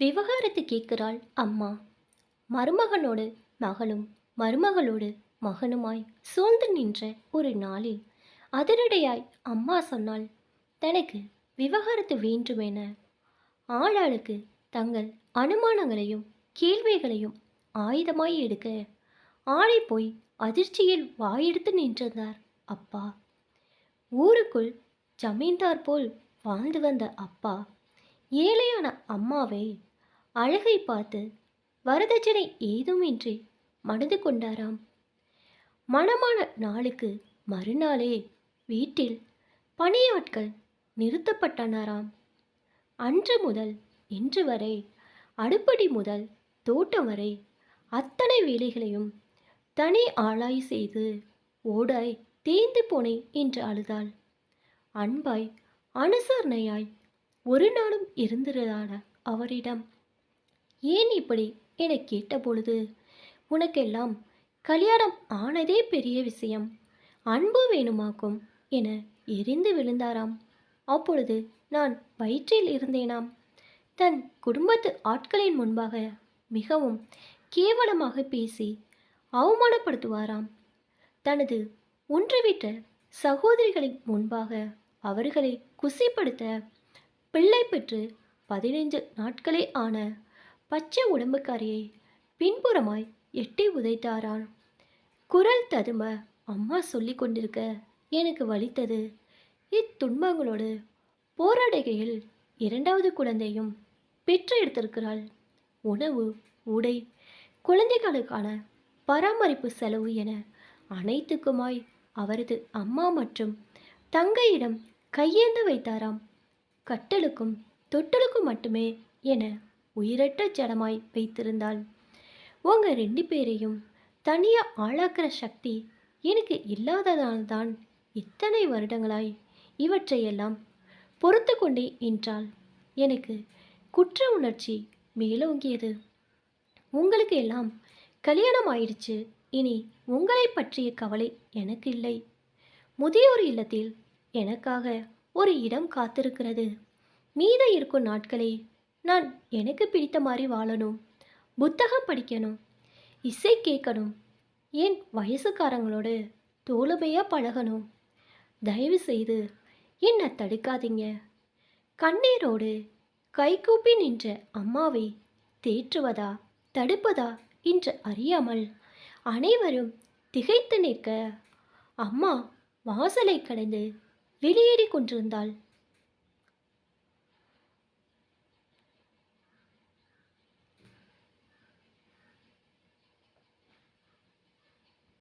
விவகாரத்து கேட்கிறாள் அம்மா. மருமகனோடு மகளும் மருமகளோடு மகனுமாய் சூழ்ந்து நின்ற ஒரு நாளில் அதிரடியாய் அம்மா சொன்னாள், தனக்கு விவகாரத்து வேண்டுமென. ஆளாளுக்கு தங்கள் அனுமானங்களையும் கேள்விகளையும் ஆயுதமாய் எடுக்க ஆளைப்போய் அதிர்ச்சியில் வாயெடுத்து நின்றிருந்தார் அப்பா. ஊருக்குள் ஜமீன்தார் போல் வாழ்ந்து வந்த அப்பா ஏழையான அம்மாவை அழகை பார்த்து வரதட்சணை ஏதுமின்றி மணந்து கொண்டாராம். மணமான நாளுக்கு மறுநாளே வீட்டில் பணியாட்கள் நிறுத்தப்பட்டனராம். அன்று முதல் இன்று வரை அடுப்படி முதல் தோட்டம் வரை அத்தனை வேலைகளையும் தனி ஆளாய் செய்து ஓடாய் தேய்ந்து போனேன் என்று அழுதாள். அன்பாய் அனுசரணையாய் ஒரு நாளும் இருந்திருந்தாட அவரிடம். ஏன் இப்படி என கேட்டபொழுது, உனக்கெல்லாம் கல்யாணம் ஆனதே பெரிய விஷயம், அன்பு வேணுமாக்கும் என எரிந்து விழுந்தாராம். அப்பொழுது நான் வயிற்றில் இருந்தேனாம். தன் குடும்பத்து ஆட்களின் முன்பாக மிகவும் கேவலமாக பேசி அவமானப்படுத்துவாராம். தனது ஒன்றுவிட்ட சகோதரிகளின் முன்பாக அவர்களை குசிப்படுத்த பிள்ளை பெற்று 15 நாட்களே ஆன பச்சை உடம்புக்காரியை பின்புறமாய் எட்டி உதைத்தாரான். குரல் ததும்ப அம்மா சொல்லி கொண்டிருக்க எனக்கு வலித்தது. இத்துன்பங்களோடு போராடுகையில் 2வது குழந்தையும் பெற்று எடுத்திருக்கிறாள். உணவு, உடை, குழந்தைகளுக்கான பராமரிப்பு செலவு என அனைத்துக்குமாய் அவரது அம்மா மற்றும் தங்கையிடம் கையேந்த வைத்தாராம். கட்டலுக்கும் தொட்டலுக்கும் மட்டுமே என உயிரற்ற ஜடமாய் வைத்திருந்தாள். உங்க 2 பேரையும் தனியாக ஆளாக்குற சக்தி எனக்கு இல்லாததால்தான் இத்தனை வருடங்களாய் இவற்றையெல்லாம் பொறுத்து கொண்டே என்றாள். எனக்கு குற்ற உணர்ச்சி மேலோங்கியது. உங்களுக்கு எல்லாம் கல்யாணம் ஆயிடுச்சு, இனி உங்களை பற்றிய கவலை எனக்கு இல்லை. முதியோர் இல்லத்தில் எனக்காக ஒரு இடம் காத்திருக்கிறது. மீத இருக்கும் நாட்களை நான் எனக்கு பிடித்த மாதிரி வாழணும், புத்தகம் படிக்கணும், இசை கேட்கணும், என் வயசுக்காரங்களோடு தோழமையாக பழகணும். தயவு செய்து என்னை தடுக்காதீங்க. கண்ணீரோடு கைகூப்பி நின்ற அம்மாவை தேற்றுவதா தடுப்பதா என்று அறியாமல் அனைவரும் திகைத்து நிற்க அம்மா வாசலை கடந்து வெளியேறி கொண்டிருந்தாள்.